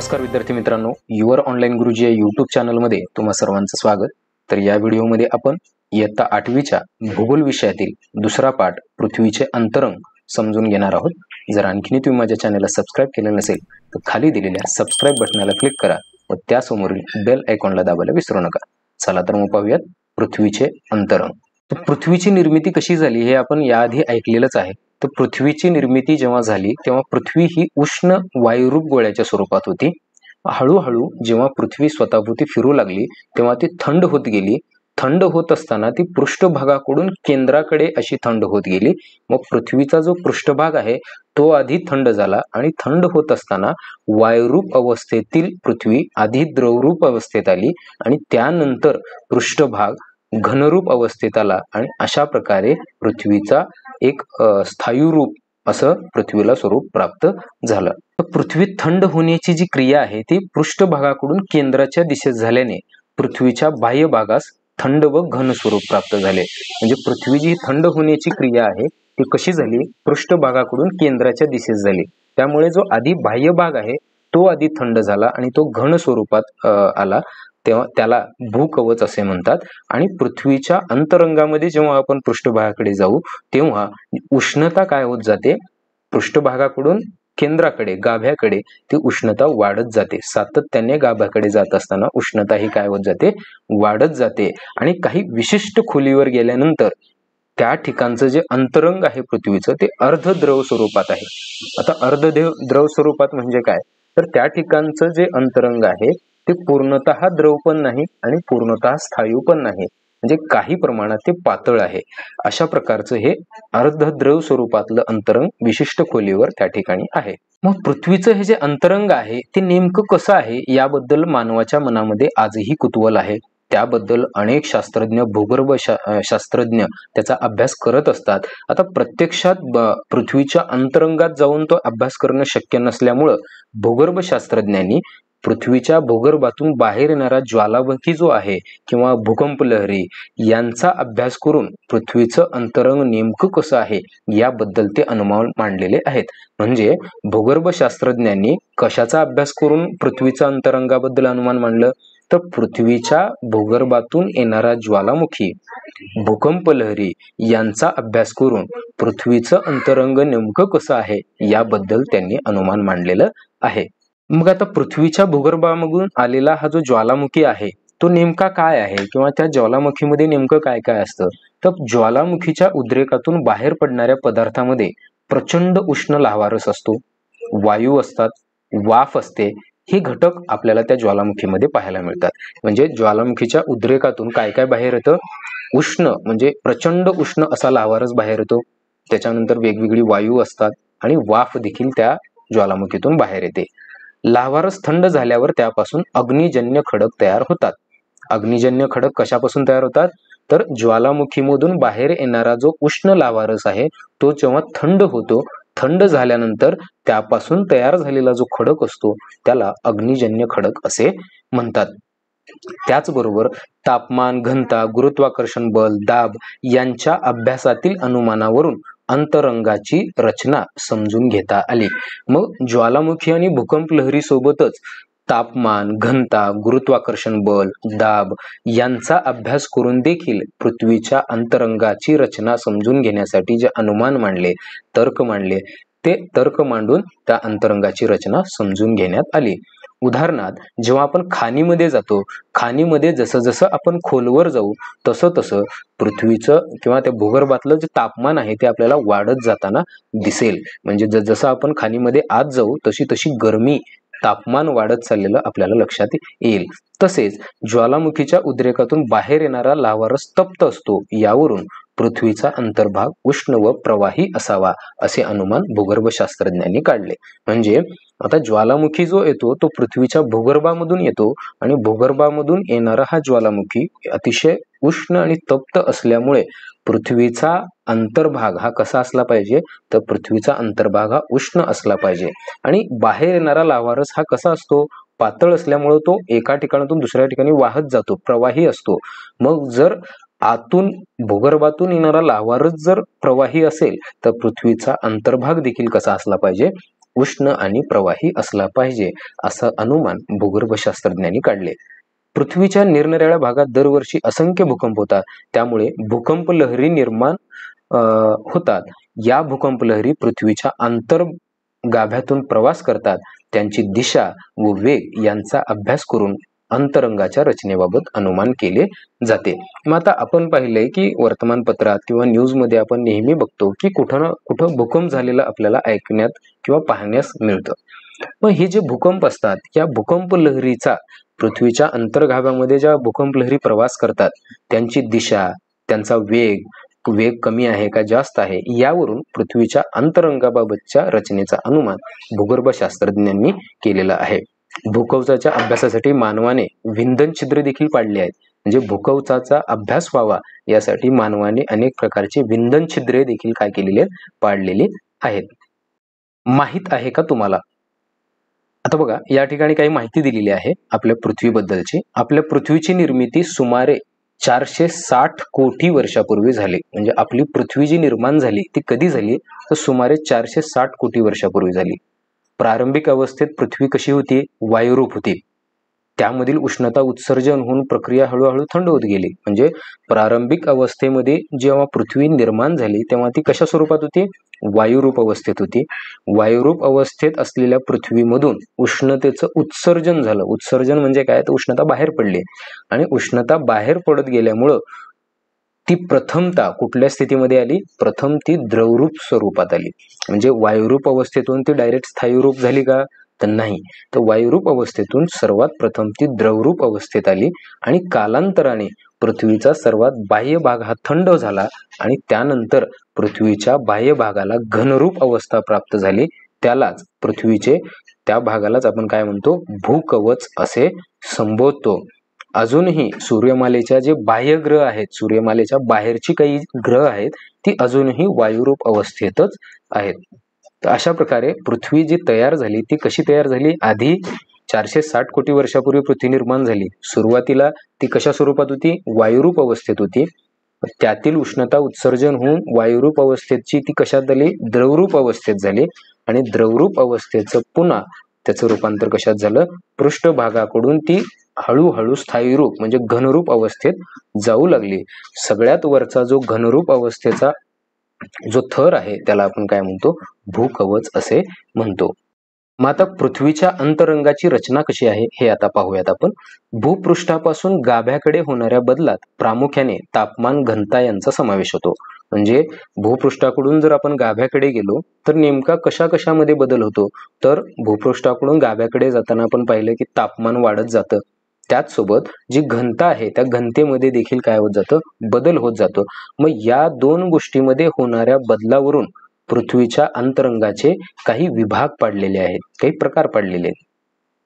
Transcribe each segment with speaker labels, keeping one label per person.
Speaker 1: नमस्कार विद्यार्थी मित्रांनो, युअर ऑनलाईन गुरुजी या यूट्यूब चॅनलमध्ये तुम्हा सर्वांचं स्वागत। तर या व्हिडिओमध्ये आपण इयत्ता 8वीच्या भूगोल विषयातील दुसरा पाठ पृथ्वीचे अंतरंग समजून घेणार आहोत। जर आणखीन तुम्ही माझ्या चॅनलला सबस्क्राइब केलं नसेल तर खाली दिलेल्या सबस्क्राइब बटनाला क्लिक करा व त्यासमोरील बेल आयकॉनला दाबायला विसरू नका। चला तर मग पाहूयात पृथ्वीचे अंतरंग। तर पृथ्वीची निर्मिती कशी झाली हे आपण याआधी ऐकलेलंच आहे। तर पृथ्वीची निर्मिती जेव्हा झाली तेव्हा पृथ्वी ही उष्ण वायुरूप गोळ्याच्या स्वरूपात होती। हळूहळू जेव्हा पृथ्वी स्वतःभोवती फिरू लागली तेव्हा ती थंड होत गेली। थंड होत असताना ती पृष्ठभागाकडून केंद्राकडे अशी थंड होत गेली। मग पृथ्वीचा जो पृष्ठभाग आहे तो आधी थंड झाला आणि थंड होत असताना वायुरूप अवस्थेतील पृथ्वी आधी द्रवरूप अवस्थेत आली आणि त्यानंतर पृष्ठभाग घनरूप अवस्थेत आला आणि अशा प्रकारे पृथ्वीचा एक स्थायू रूप असं पृथ्वीला स्वरूप प्राप्त झालं। पृथ्वी थंड होण्याची जी क्रिया आहे ती पृष्ठभागाकडून केंद्राच्या दिशेत झाल्याने पृथ्वीच्या बाह्य भागास थंड व घन स्वरूप प्राप्त झाले। म्हणजे पृथ्वीची थंड होण्याची क्रिया आहे ती कशी झाली, पृष्ठभागाकडून केंद्राच्या दिशेत झाली। त्यामुळे जो आधी बाह्य भाग आहे तो आधी थंड झाला आणि तो घन स्वरूपात आला, तेव्हा त्याला भूकवच असे म्हणतात। आणि पृथ्वीच्या अंतरंगामध्ये जेव्हा आपण पृष्ठभागाकडे जाऊ तेव्हा उष्णता काय होत जाते, पृष्ठभागाकडून केंद्राकडे गाभ्याकडे ती उष्णता वाढत जाते। सातत्याने गाभ्याकडे जात असताना उष्णता ही काय होत जाते, वाढत जाते आणि काही विशिष्ट खोलीवर गेल्यानंतर त्या ठिकाणचं जे अंतरंग आहे पृथ्वीचं ते अर्धद्रव स्वरूपात आहे। आता अर्धद्रव स्वरूपात म्हणजे काय, तर त्या ठिकाणचं जे अंतरंग आहे ते पूर्णतः द्रव पण नाही आणि पूर्णतः स्थायू पण नाही, म्हणजे काही प्रमाणात ते पातळ आहे। अशा प्रकारचं हे अर्धद्रव स्वरूपातलं अंतरंग विशिष्ट खोलीवर त्या ठिकाणी आहे। मग पृथ्वीचं हे जे अंतरंग आहे ते नेमकं कसं आहे याबद्दल मानवाच्या मनामध्ये आजही कुतूहल आहे। त्याबद्दल अनेक शास्त्रज्ञ, भूगर्भ शास्त्रज्ञ त्याचा अभ्यास करत असतात। आता प्रत्यक्षात पृथ्वीच्या अंतरंगात जाऊन तो अभ्यास करणं शक्य नसल्यामुळं भूगर्भ शास्त्रज्ञांनी पृथ्वीच्या भूगर्भातून बाहेर येणारा ज्वालामुखी जो आहे किंवा भूकंप लहरी यांचा अभ्यास करून पृथ्वीचं अंतरंग नेमकं कसं आहे याबद्दल ते अनुमान मांडलेले आहेत। म्हणजे भूगर्भ शास्त्रज्ञांनी कशाचा अभ्यास करून पृथ्वीच्या अंतरंगाबद्दल अनुमान मांडलं, तर पृथ्वीच्या भूगर्भातून येणारा ज्वालामुखी, भूकंप लहरी यांचा अभ्यास करून पृथ्वीचं अंतरंग नेमकं कसं आहे याबद्दल त्यांनी अनुमान मांडलेलं आहे। मग आता पृथ्वीच्या भूगर्भामधून आलेला हा जो ज्वालामुखी आहे तो नेमका काय आहे किंवा त्या ज्वालामुखीमध्ये नेमकं काय काय असतं, तर ज्वालामुखीच्या उद्रेकातून बाहेर पडणाऱ्या पदार्थामध्ये प्रचंड उष्ण लाव्हारस असतो, वायू असतात, वाफ असते। हे घटक आपल्याला त्या ज्वालामुखीमध्ये पाहायला मिळतात। म्हणजे ज्वालामुखीच्या उद्रेकातून काय काय बाहेर येतं, उष्ण म्हणजे प्रचंड उष्ण असा लाव्हारस बाहेर येतो, त्याच्यानंतर वेगवेगळी वायू असतात आणि वाफ देखील त्या ज्वालामुखीतून बाहेर येते। लाव्हारस थंड झाल्यावर त्यापासून अग्निजन्य खडक तयार होतात। अग्निजन्य खडक कशापासून तयार होतात, तर ज्वालामुखीमधून बाहेर येणारा जो उष्ण लाव्हारस आहे तो जेव्हा थंड होतो, थंड झाल्यानंतर त्यापासून तयार झालेला जो खडक असतो त्याला अग्निजन्य खडक असे म्हणतात। त्याचबरोबर तापमान, घनता, गुरुत्वाकर्षण बल, दाब यांच्या अभ्यासातील अनुमानावरून अंतरंगाची रचना समजून घेता आली। मग ज्वालामुखी आणि भूकंप लहरी सोबतच तापमान, घनता, गुरुत्वाकर्षण बल, दाब यांचा अभ्यास करून देखील पृथ्वीच्या अंतरंगाची रचना समजून घेण्यासाठी जे अनुमान मांडले, तर्क मांडले, ते तर्क मांडून त्या अंतरंगाची रचना समजून घेण्यात आली। उदाहरणार्थ जेव्हा आपण खाणीमध्ये जातो, खाणीमध्ये जसं जसं आपण खोलवर जाऊ तसं तसं पृथ्वीचं किंवा त्या भूगर्भातलं जे तापमान आहे ते आपल्याला वाढत जाताना दिसेल। म्हणजे जसं आपण खाणीमध्ये आत जाऊ तशी तशी गरमी, तापमान वाढत चाललेलं आपल्याला लक्षात येईल। तसेच ज्वालामुखीच्या उद्रेकातून बाहेर येणारा लाव्हारस तप्त असतो, यावरून पृथ्वीचा अंतर्भाग उष्ण व प्रवाही असावा असे अनुमान भूगर्भ शास्त्रज्ञांनी काढले। म्हणजे आता ज्वालामुखी जो येतो तो पृथ्वीच्या भूगर्भामधून येतो आणि भूगर्भामधून येणारा हा ज्वालामुखी अतिशय उष्ण आणि तप्त असल्यामुळे पृथ्वीचा अंतर्भाग हा कसा असला पाहिजे, तर पृथ्वीचा अंतर्भाग हा उष्ण असला पाहिजे। आणि बाहेर येणारा लाव्हारस हा कसा असतो, पातळ असल्यामुळे तो एका ठिकाणातून दुसऱ्या ठिकाणी वाहत जातो, प्रवाही असतो। मग जर आतून भूगर्भातून येणारा लाव्हारस जर प्रवाही असेल तर पृथ्वीचा अंतर्भाग देखील कसा असला पाहिजे, उष्ण आणि प्रवाही असला पाहिजे, असं अनुमान भूगर्भशास्त्रज्ञांनी काढले. पृथ्वीच्या निरनिराळ्या भागात दरवर्षी असंख्य भूकंप होतात, त्यामुळे भूकंप लहरी निर्माण होतात. या भूकंप लहरी पृथ्वीच्या अंतर्गाभ्यातून प्रवास करतात. त्यांची दिशा व वेग यांचा अभ्यास करून अंतरंगाच्या रचनेबाबत अनुमान केले जाते. मग आता आपण पाहिलंय की वर्तमानपत्रात किंवा न्यूजमध्ये आपण नेहमी बघतो की कुठं ना कुठं भूकंप झालेलं आपल्याला ऐकण्यात किंवा पाहण्यास मिळतं. मग हे जे भूकंप असतात, या भूकंप लहरीचा पृथ्वीच्या अंतर्गाभ्यामध्ये ज्या भूकंप लहरी प्रवास करतात, त्यांची दिशा, त्यांचा वेग कमी आहे का जास्त आहे, यावरून पृथ्वीच्या अंतरंगाबाबतच्या रचनेचा अनुमान भूगर्भशास्त्रज्ञांनी केलेला आहे. भूकवचाच्या अभ्यासासाठी मानवाने विंधन छिद्र देखील पाडली आहेत. म्हणजे भूकवचाचा अभ्यास व्हावा यासाठी मानवाने अनेक प्रकारचे विंधन छिद्रे देखील काय केलेली आहेत, पाडलेली आहेत. माहित आहे का तुम्हाला? आता बघा, या ठिकाणी काही माहिती दिलेली आहे आपल्या पृथ्वीबद्दलची. आपल्या पृथ्वीची निर्मिती सुमारे 460 कोटी वर्षापूर्वी झाली. म्हणजे आपली पृथ्वी जी निर्माण झाली ती कधी झाली, तर सुमारे 460 कोटी वर्षापूर्वी झाली. प्रारंभिक अवस्थेत पृथ्वी कशी होती? वायुरूप होती. त्यामधील उष्णता उत्सर्जन होऊन प्रक्रिया हळूहळू थंड होत गेली. म्हणजे प्रारंभिक अवस्थेमध्ये जेव्हा पृथ्वी निर्माण झाली तेव्हा ती कशा स्वरूपात होती? वायुरूप अवस्थेत होती. वायुरूप अवस्थेत असलेल्या पृथ्वीमधून उष्णतेचं उत्सर्जन झालं. उत्सर्जन म्हणजे काय? तर उष्णता बाहेर पडली आणि उष्णता बाहेर पडत गेल्यामुळं ती प्रथमतः कुठल्या स्थितीमध्ये आली? प्रथम ती द्रवरूप स्वरूपात आली. म्हणजे वायुरूप अवस्थेतून ती डायरेक्ट स्थायी रूप झाली का? तर नाही. तर वायुरूप अवस्थेतून सर्वात प्रथम ती द्रवरूप अवस्थेत आली आणि कालांतराने पृथ्वीचा सर्वात बाह्य भाग हा थंड झाला आणि त्यानंतर पृथ्वीच्या बाह्य भागाला घनरूप अवस्था प्राप्त झाली. त्यालाच पृथ्वीचे त्या भागालाच आपण काय म्हणतो? भूकवच असे संबोधतो. अजूनही सूर्यमालेच्या जे बाह्य ग्रह आहेत, सूर्यमालेच्या बाहेरची काही ग्रह आहेत, ती अजूनही वायुरूप अवस्थेतच आहेत. तर अशा प्रकारे पृथ्वी जी तयार झाली ती कशी तयार झाली? आधी 460 कोटी वर्षापूर्वी पृथ्वी निर्माण झाली. सुरुवातीला ती कशा स्वरूपात होती? वायुरूप अवस्थेत होती. त्यातील उष्णता उत्सर्जन होऊन वायुरूप अवस्थेची ती कशात झाली? द्रवरूप अवस्थेत झाली आणि द्रवरूप अवस्थेचं पुन्हा त्याचं रूपांतर कशात झालं? पृष्ठभागाकडून ती हळूहळू स्थायी रूप म्हणजे घनरूप अवस्थेत जाऊ लागली. सगळ्यात वरचा जो घनरूप अवस्थेचा जो थर आहे त्याला आपण काय म्हणतो? भूकवच असे म्हणतो. मग आता पृथ्वीच्या अंतरंगाची रचना कशी आहे हे आता पाहूयात आपण. भूपृष्ठापासून गाभ्याकडे होणाऱ्या बदलात प्रामुख्याने तापमान, घनता यांचा समावेश होतो. म्हणजे भूपृष्ठाकडून जर आपण गाभ्याकडे गेलो तर नेमका कशामध्ये बदल होतो? तर भूपृष्ठाकडून गाभ्याकडे जाताना आपण पाहिलं की तापमान वाढत जातं. त्याचसोबत जी घनता आहे त्या घनतेमध्ये देखील काय होत जातं? बदल होत जातो. मग या दोन गोष्टीमध्ये होणाऱ्या बदलावरून पृथ्वीच्या अंतरंगाचे काही विभाग पाडलेले आहेत, काही प्रकार पाडलेले आहेत.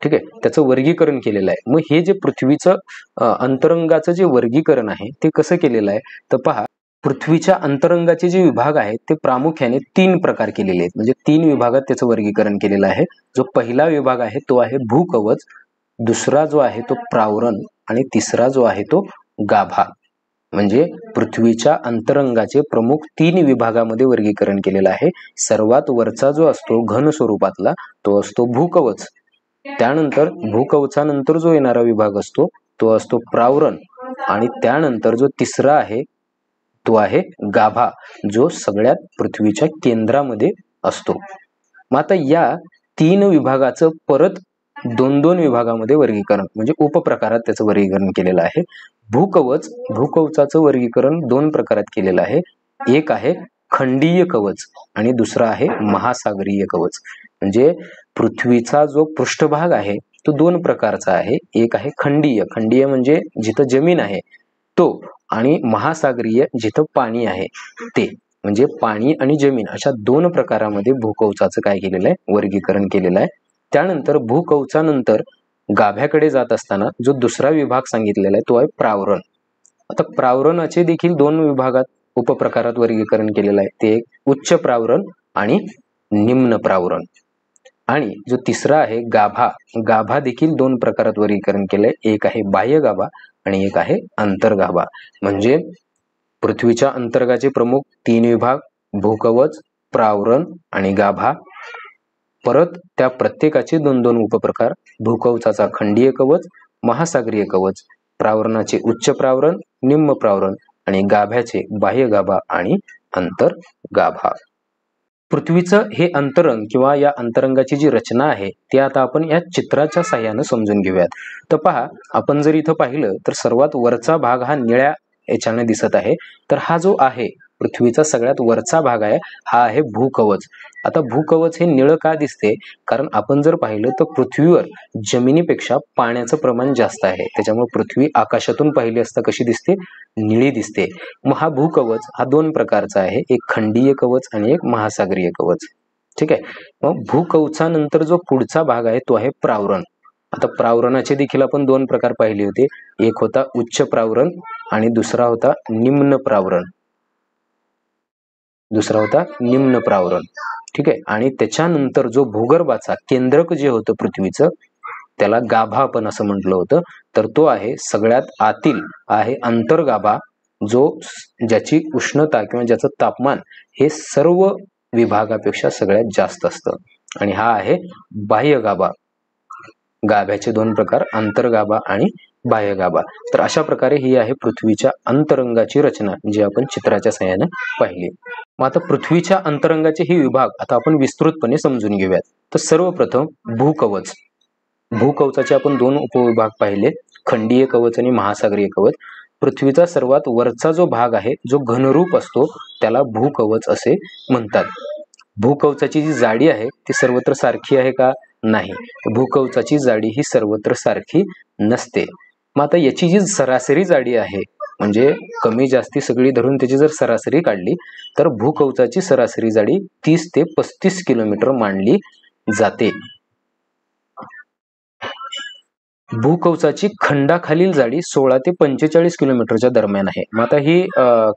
Speaker 1: ठीक आहे, त्याचं वर्गीकरण केलेलं आहे. मग हे जे पृथ्वीचं अंतरंगाचं जे वर्गीकरण आहे ते कसं केलेलं आहे? तर पहा, पृथ्वीच्या अंतरंगाचे जे विभाग आहेत ते प्रामुख्याने 3 प्रकार केलेले आहेत. म्हणजे 3 विभागात त्याचं वर्गीकरण केलेलं आहे. जो पहिला विभाग आहे तो आहे भूकवच, दुसरा जो आहे तो प्रावरण आणि तिसरा जो आहे तो गाभा. म्हणजे पृथ्वीच्या अंतरंगाचे प्रमुख 3 विभागामध्ये वर्गीकरण केलेलं आहे. सर्वात वरचा जो असतो घन स्वरूपातला तो असतो भूकवच. त्यानंतर भूकवचानंतर जो येणारा विभाग असतो तो असतो प्रावरण आणि त्यानंतर जो तिसरा आहे तो आहे गाभा, जो सगळ्यात पृथ्वीच्या केंद्रामध्ये असतो. मग आता या 3 विभागाचं परत 2 विभागामध्ये वर्गीकरण म्हणजे उपप्रकारात त्याचं वर्गीकरण केलेलं आहे. भूकवचाचं वर्गीकरण 2 प्रकारात केलेलं आहे. एक आहे खंडीय कवच आणि दुसरा आहे महासागरीय कवच. म्हणजे पृथ्वीचा जो पृष्ठभाग आहे तो 2 प्रकारचा आहे. एक आहे खंडीय म्हणजे जिथं जमीन आहे तो, आणि महासागरीय जिथं पाणी आहे ते. म्हणजे पाणी आणि जमीन अशा 2 प्रकारामध्ये भूकवचाचं काय केलेलं आहे? वर्गीकरण केलेलं आहे. त्यानंतर भूकवचानंतर गाभ्याकडे जात असताना जो दुसरा विभाग सांगितलेला आहे तो आहे प्रावरण. आता प्रावरणाचे देखील 2 विभागात उपप्रकारात वर्गीकरण केलेलं आहे. ते एक उच्च प्रावरण आणि निम्न प्रावरण. आणि जो तिसरा आहे गाभा देखील 2 प्रकारात वर्गीकरण केलंय. एक आहे बाह्य गाभा आणि एक आहे अंतर्गाभा. म्हणजे पृथ्वीच्या अंतर्गाचे प्रमुख 3 विभाग भूकवच, प्रावरण आणि गाभा. परत त्या प्रत्येकाचे 2-2 उपप्रकार, भूकवचाचा खंडीय कवच, महासागरीय कवच, प्रावरणाचे उच्च प्रावरण, निम्न प्रावरण आणि गाभ्याचे बाह्य गाभा आणि अंतर्गाभा. पृथ्वीचं हे अंतरंग किंवा या अंतरंगाची जी रचना आहे ती आता आपण या चित्राच्या साहाय्याने समजून घेऊयात. तर पहा, आपण जर इथं पाहिलं तर सर्वात वरचा भाग हा निळ्या याच्याने दिसत आहे. तर हा जो आहे पृथ्वीचा सगळ्यात वरचा भाग आहे, हा आहे भूकवच. आता भूकवच हे निळं का दिसते? कारण आपण जर पाहिलं तर पृथ्वीवर जमिनीपेक्षा पाण्याचं प्रमाण जास्त आहे. त्याच्यामुळे पृथ्वी आकाशातून पाहिली असता कशी दिसते? निळी दिसते. मग हा भूकवच हा 2 प्रकारचा आहे, एक खंडीय कवच आणि एक महासागरीय कवच. ठीक आहे. मग भूकवचानंतर जो पुढचा भाग आहे तो आहे प्रावरण. आता प्रावरणाचे देखील आपण 2 प्रकार पाहिले होते. एक होता उच्च प्रावरण आणि दुसरा होता निम्न प्रावरण. ठीक आहे. आणि त्याच्यानंतर जो भूगर्भाचा केंद्रक जे होतं पृथ्वीचं, त्याला गाभा आपण असं म्हटलं होतं. तर तो आहे सगळ्यात आतील आहे अंतर्गाभा, जो ज्याची उष्णता किंवा ज्याचं तापमान हे सर्व विभागापेक्षा सगळ्यात जास्त असतं. आणि हा आहे बाह्य गाभा. गाभ्याचे 2 प्रकार, अंतर्गाभा आणि बाह्य गाभा. तर अशा प्रकारे ही आहे पृथ्वीच्या अंतरंगाची रचना, जी आपण चित्राच्या सहाय्याने पाहिली. मग आता पृथ्वीच्या अंतरंगाचे हे विभाग आता आपण विस्तृतपणे समजून घेऊयात. तर सर्वप्रथम भूकवच. भूकवचाचे आपण 2 उपविभाग पाहिले, खंडीय कवच आणि महासागरीय कवच. पृथ्वीचा सर्वात वरचा जो भाग आहे, जो घनरूप असतो, त्याला भूकवच असे म्हणतात. भूकवचाची जी जाडी आहे ती सर्वत्र सारखी आहे का? नाही. भूकवचाची जाडी ही सर्वत्र सारखी नसते. मग आता याची जी सरासरी जाडी आहे, म्हणजे कमी जास्ती सगळी धरून त्याची जर सरासरी काढली तर भूकवचाची सरासरी जाडी 30 ते 35 किलोमीटर मानली जाते. भूकवचाची खंडाखालील जाडी 16 ते 45 किलोमीटरच्या दरम्यान आहे. मग आता ही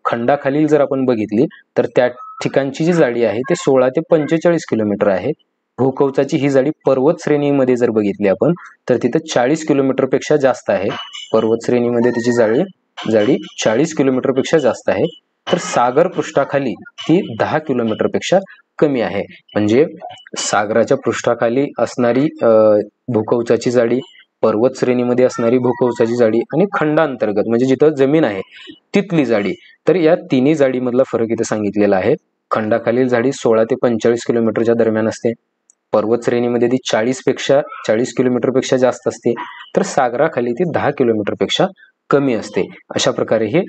Speaker 1: खंडाखालील जर आपण बघितली तर त्या ठिकाणची जी जाडी आहे ते 16 ते 45 किलोमीटर आहे. भूकवचाची ही जाडी पर्वत श्रेणीमध्ये जर बघितली आपण तर तिथं 40 किलोमीटर पेक्षा जास्त आहे. पर्वत श्रेणीमध्ये त्याची जाडी 40 किलोमीटर पेक्षा जास्त आहे. तर सागर पृष्ठाखाली ती 10 किलोमीटर पेक्षा कमी आहे. म्हणजे सागराच्या पृष्ठाखाली असणारी भूकवचाची जाडी, पर्वत श्रेणीमध्ये असणारी भूकवचाची जाडी आणि खंडांतर्गत म्हणजे जिथं जमीन आहे तिथली जाडी. तर या तिन्ही जाडी मधला फरक इथे सांगितलेला आहे. खंडाखालील जाडी 16 ते 45 किलोमीटरच्या दरम्यान असते. पर्वत श्रेणीमध्ये ती 40 किलोमीटर पेक्षा जास्त असते. तर सागराखाली ती 10 किलोमीटर पेक्षा कमी असते. अशा प्रकारे हे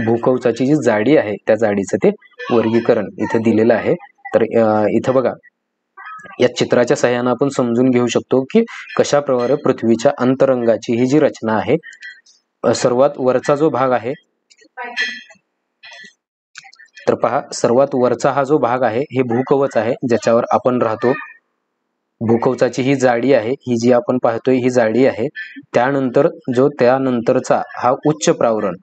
Speaker 1: भूकवचाची जी जाडी आहे त्या जाडीचं ते वर्गीकरण इथे दिलेलं आहे. तर इथं बघा, या चित्राच्या सहाय्याने आपण समजून घेऊ शकतो की कशा प्रकारे पृथ्वीच्या अंतरंगाची ही जी रचना आहे. सर्वात वरचा जो भाग आहे, तर पहा, सर्वात वरचा हा जो भाग आहे हे भूकवच आहे, ज्याच्यावर आपण राहतो. भूकवचाची ही जाडी आहे, ही जी आपण पाहतोय ही जाडी आहे. त्यानंतरचा हा उच्च प्रावरण.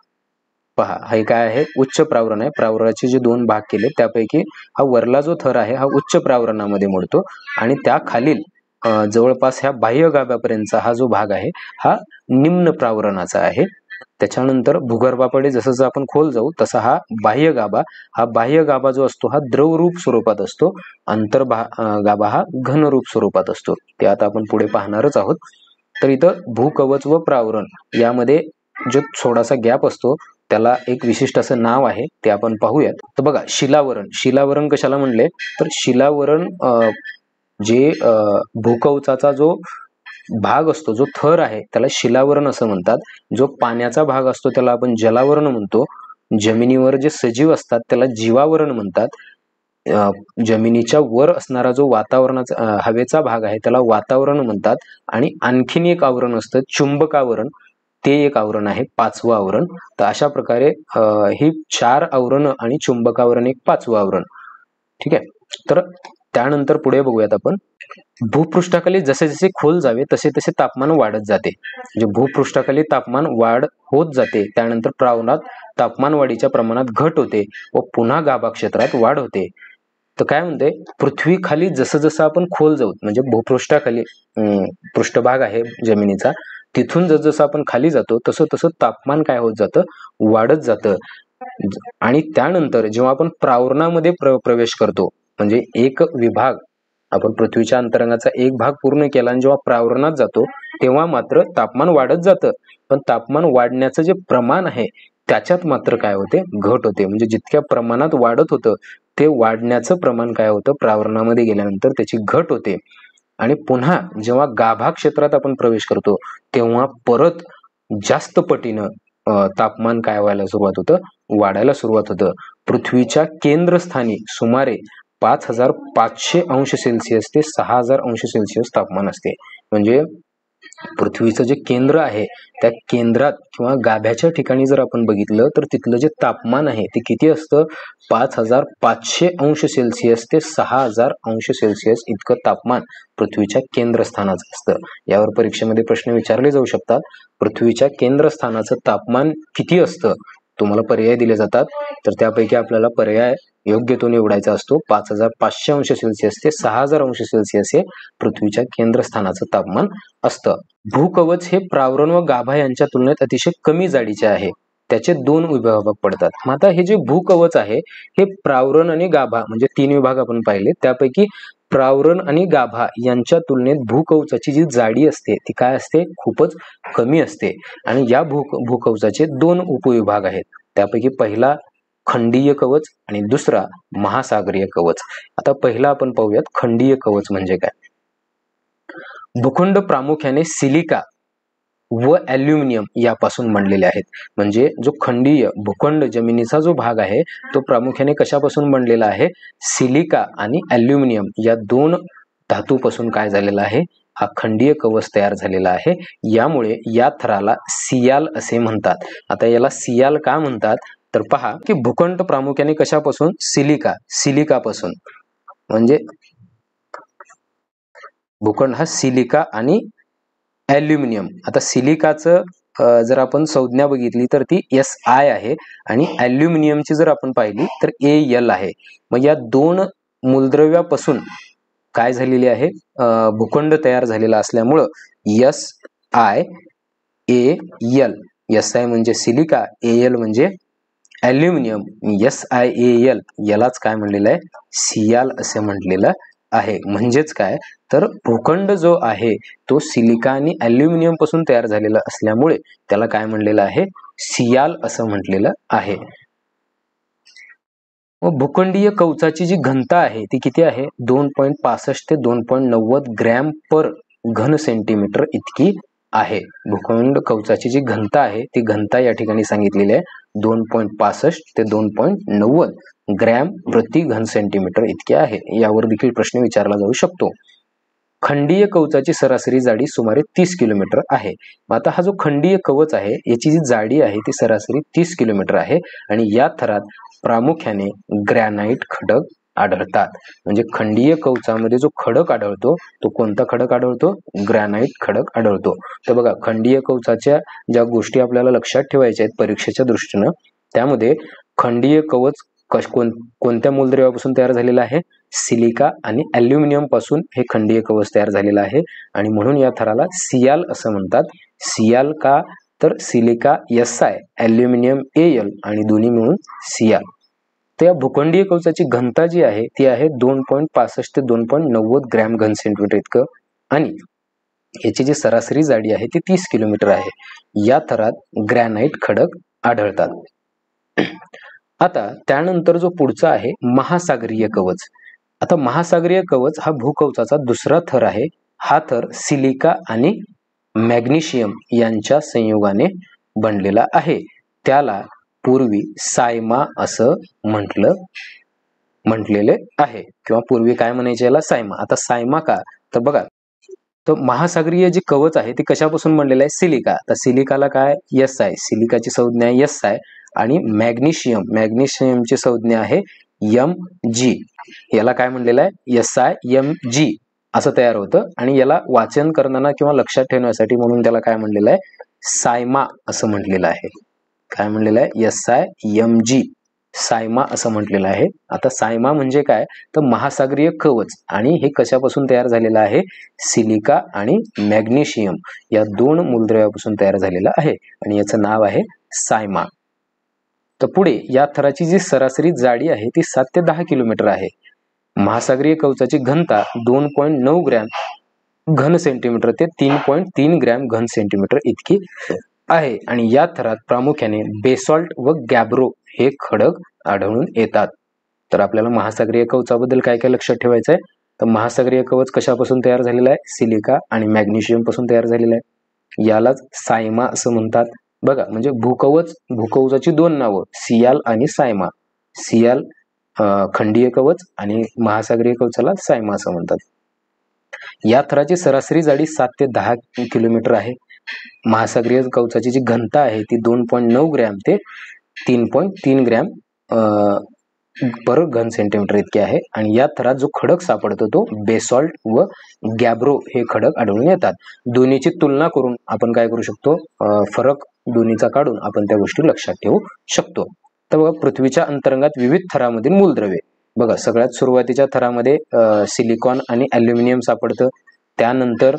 Speaker 1: पहा, हे काय आहे? उच्च प्रावरण आहे. प्रावरणाचे जे 2 भाग केले त्यापैकी हा वरला जो थर आहे हा उच्च प्रावरणामध्ये मोडतो आणि त्या खालील जवळपास ह्या बाह्य गाभ्यापर्यंतचा हा जो भाग आहे हा निम्न प्रावरणाचा आहे. त्याच्यानंतर भूगर्भाकडे जसं आपण खोल जाऊ तसा हा बाह्य गाभा जो असतो हा द्रवरूप स्वरूपात असतो. गाभा हा घनरूप स्वरूपात असतो. ते आता आपण पुढे पाहणारच आहोत. तर इथं भूकवच व प्रावरण यामध्ये जो थोडासा गॅप असतो त्याला एक विशिष्ट असं नाव आहे, ते आपण पाहूयात. तर बघा, शिलावरण कशाला म्हणले? तर शिलावरण जे भूकवचाचा जो भाग असतो, जो थर आहे त्याला शिलावरण असं म्हणतात. जो पाण्याचा भाग असतो त्याला आपण जलावरण म्हणतो. जमिनीवर जे सजीव असतात त्याला जीवावरण म्हणतात. जमिनीच्या वर असणारा जो हवेचा भाग आहे त्याला वातावरण म्हणतात. आणि आणखीन एक आवरण असतं चुंबकावरण, ते एक आवरण आहे, 5वं आवरण. तर अशा प्रकारे ही 4 आवरण आणि चुंबकावरण एक 5वं आवरण. ठीक आहे. तर त्यानंतर पुढे बघूयात आपण. भूपृष्ठाखाली जसे जसे खोल जावे तसे तसे तापमान वाढत जाते. म्हणजे भूपृष्ठाखाली तापमान वाढ होत जाते. त्यानंतर प्रावरणात तापमान वाढीच्या प्रमाणात घट होते व पुन्हा गाभा क्षेत्रात वाढ होते. तर काय म्हणते, पृथ्वी खाली जसं जसं आपण खोल जाऊ, म्हणजे भूपृष्ठाखाली पृष्ठभाग आहे जमिनीचा, तिथून जसं आपण खाली जातो तसं तसं तापमान काय होत जातं? वाढत जातं. आणि त्यानंतर जेव्हा आपण प्रावरणामध्ये प्रवेश करतो, म्हणजे एक विभाग आपण पृथ्वीच्या अंतरंगाचा एक भाग पूर्ण केला आणि जेव्हा प्रावरणात जातो तेव्हा मात्र तापमान वाढत जातं, पण तापमान वाढण्याचं जे प्रमाण आहे त्याच्यात मात्र काय होते, घट होते. म्हणजे जितक्या प्रमाणात वाढत होतं ते वाढण्याचं प्रमाण काय होतं, प्रावरणामध्ये गेल्यानंतर त्याची घट होते. आणि पुन्हा जेव्हा गाभा क्षेत्रात आपण प्रवेश करतो तेव्हा परत जास्त पटीनं तापमान काय व्हायला सुरुवात होतं, वाढायला सुरुवात होतं. पृथ्वीच्या केंद्रस्थानी सुमारे 5500 अंश सेल्सिअस ते 6000 अंश सेल्सिअस तापमान असते. म्हणजे पृथ्वीचं जे केंद्र आहे त्या केंद्रात किंवा गाभ्याच्या ठिकाणी जर आपण बघितलं तर तिथलं जे तापमान आहे ते किती असतं, 5500 अंश सेल्सिअस ते 6000 अंश सेल्सिअस इतकं तापमान पृथ्वीच्या केंद्रस्थानाचं असतं. यावर परीक्षेमध्ये प्रश्न विचारले जाऊ शकतात. पृथ्वीच्या केंद्रस्थानाचं तापमान किती असतं, तुम्हाला पर्याय दिले जातात, तर त्यापैकी आपल्याला पर्याय योग्य तो निवडायचा असतो. 5500 अंश सेल्सिअस ते 6000 अंश सेल्सिअस हे पृथ्वीच्या केंद्रस्थानाचं तापमान असतं. भूकवच हे प्रावरण व गाभा यांच्या तुलनेत अतिशय कमी जाडीचे आहे. त्याचे 2 विभाग पडतात. मग आता हे जे भूकवच आहे हे प्रावरण आणि गाभा म्हणजे 3 विभाग आपण पाहिले, त्यापैकी प्रावरण आणि गाभा यांच्या तुलनेत भूकवचाची जी जाडी असते ती काय असते, खूपच कमी असते. आणि या भूकवचाचे 2 उपविभाग आहेत. त्यापैकी पहिला खंडीय कवच आणि दुसरा महासागरीय कवच. आता पहिला आपण पाहूयात खंडीय कवच म्हणजे काय. भूखंड प्रामुख्याने सिलिका व ॲल्युमिनियम यापासून बनलेले आहेत. म्हणजे जो खंडीय भूखंड जमिनीचा जो भाग आहे तो प्रामुख्याने कशापासून बनलेला आहे, सिलिका आणि ॲल्युमिनियम या 2 धातूपासून काय झालेला आहे, हा खंडीय कवच तयार झालेला आहे. यामुळे या थराला सियाल असे म्हणतात. आता याला सियाल का म्हणतात तर पहा की भूखंड प्रामुख्याने कशापासून, सिलिकापासून, म्हणजे भूखंड हा सिलिका आणि ॲल्युमिनियम. आता सिलिकाचं जर आपण संज्ञा बघितली तर ती SI आहे आणि ॲल्युमिनियमची जर आपण पाहिली तर AL आहे. मग या 2 मूलद्रव्यापासून काय झालेली आहे, भूखंड तयार झालेला असल्यामुळं SiAl, SI म्हणजे सिलिका, AL म्हणजे ॲल्युमिनियम, SiAl यालाच काय म्हणलेलं आहे, सियाल असे म्हटलेलं आहे. म्हणजेच काय तर भूखंड जो आहे तो सिलिका आणि ॲल्युमिनियम पासून तयार झालेला असल्यामुळे त्याला काय म्हणलेलं आहे, सियाल असं म्हटलेलं आहे. व भूखंडीय कवचाची जी घनता आहे ती किती आहे, 2.65 ते 2.90 ग्रॅम पर घन सेंटीमीटर इतकी आहे. भूखंड कवचाची जी घनता आहे ती घनता या ठिकाणी सांगितलेली आहे 2.65 ते 2.90 ग्रॅम प्रति घन सेंटीमीटर इतके आहे. यावर देखील प्रश्न विचारला जाऊ शकतो. खंडीय कवचाची सरासरी जाडी सुमारे 30 किलोमीटर आहे. आता हा जो खंडीय कवच आहे याची जी जाडी आहे ती सरासरी 30 किलोमीटर आहे आणि या थरात प्रामुख्याने ग्रॅनाइट खडक आढळतात. म्हणजे खंडीय कवचामध्ये जो खडक आढळतो तो कोणता खडक आढळतो, ग्रॅनाइट खडक आढळतो. तर बघा खंडीय कवचाच्या ज्या गोष्टी आपल्याला लक्षात ठेवायच्या आहेत परीक्षेच्या दृष्टीनं, त्यामध्ये खंडीय कवच कोणत्या मूलद्रव्यापासून तयार झालेलं आहे, सिलिका आणि ॲल्युमिनियम पासून हे खंडीय कवच तयार झालेलं आहे आणि म्हणून या थराला सियाल असं म्हणतात. सियाल का तर सिलिका SI, ॲल्युमिनियम AL आणि दोन्ही मिळून सियाल. तर या भूखंडीय कवचाची घनता जी आहे ती आहे 2.65 ते 2.90 ग्रॅम घन सेंटीमीटर इतकं आणि याची जी सरासरी जाडी आहे ती 30 किलोमीटर आहे. या थरात ग्रॅनाइट खडक आढळतात. आता त्यानंतर जो पुढचा आहे महासागरीय कवच. आता महासागरीय कवच हा भूकवचाचा दुसरा थर आहे. हा थर सिलिका आणि मॅग्नेशियम यांच्या संयोगाने बनलेला आहे. त्याला पूर्वी सायमा असं म्हटलेले आहे किंवा पूर्वी काय म्हणायचे याला, सायमा. आता सायमा का तर बघा, तर महासागरीय जे कवच आहे ते कशापासून बनलेलं आहे, सिलिका. तर सिलिकाला काय SI, सिलिकाची संज्ञा आहे SI आणि मॅग्नेशियमची संज्ञा आहे Mg. याला काय म्हणलेलं आहे, SiMg असं तयार होतं आणि याला वाचन करताना किंवा लक्षात ठेवण्यासाठी म्हणून त्याला काय म्हणलेलं आहे, सायमा असं म्हटलेलं आहे. काय म्हणलेलं आहे, SiMg, सायमा असं म्हटलेलं आहे. आता सायमा म्हणजे काय तर महासागरीय कवच आणि हे कशापासून तयार झालेलं आहे, सिलिका आणि मॅग्नेशियम या 2 मूलद्रव्यापासून तयार झालेलं आहे आणि याचं नाव आहे सायमा. तर पुढे या थराची जी सरासरी जाडी आहे ती 7 ते 10 किलोमीटर आहे. महासागरीय कवचाची घनता 2.9 ग्रॅम घन सेंटीमीटर ते 3.3 ग्रॅम घन सेंटीमीटर इतकी आहे आणि या थरात प्रामुख्याने बेसॉल्ट व गॅब्रो हे खडक आढळून येतात. तर आपल्याला महासागरीय कवचाबद्दल काय काय लक्षात ठेवायचं आहे, तर महासागरीय कवच कशापासून तयार झालेलं आहे, सिलिका आणि मॅग्नेशियम पासून तयार झालेलं आहे. यालाच सायमा असं म्हणतात. बघा, म्हणजे भूकवचाची दोन नावं, सियाल आणि सायमा. सियाल खंडीय कवच आणि महासागरीय कवचाला सायमा असं म्हणतात. या थराची सरासरी जाडी 7 ते 10 किलोमीटर आहे. महासागरीय कवचाची जी घनता आहे ती 2.9 ग्रॅम ते 3.3 ग्रॅम पर घन सेंटीमीटर इतके आहे आणि या थरात जो खडक सापडतो तो बेसॉल्ट व गॅब्रो हे खडक आढळून येतात. दोन्हीची तुलना करून आपण काय करू शकतो, फरक दोन्हीचा काढून आपण त्या गोष्टी लक्षात ठेवू शकतो. तर बघा, पृथ्वीच्या अंतरंगात विविध थरामधील मूलद्रव्ये. बघा, सगळ्यात सुरुवातीच्या थरामध्ये सिलिकॉन आणि ॲल्युमिनियम सापडतं, त्यानंतर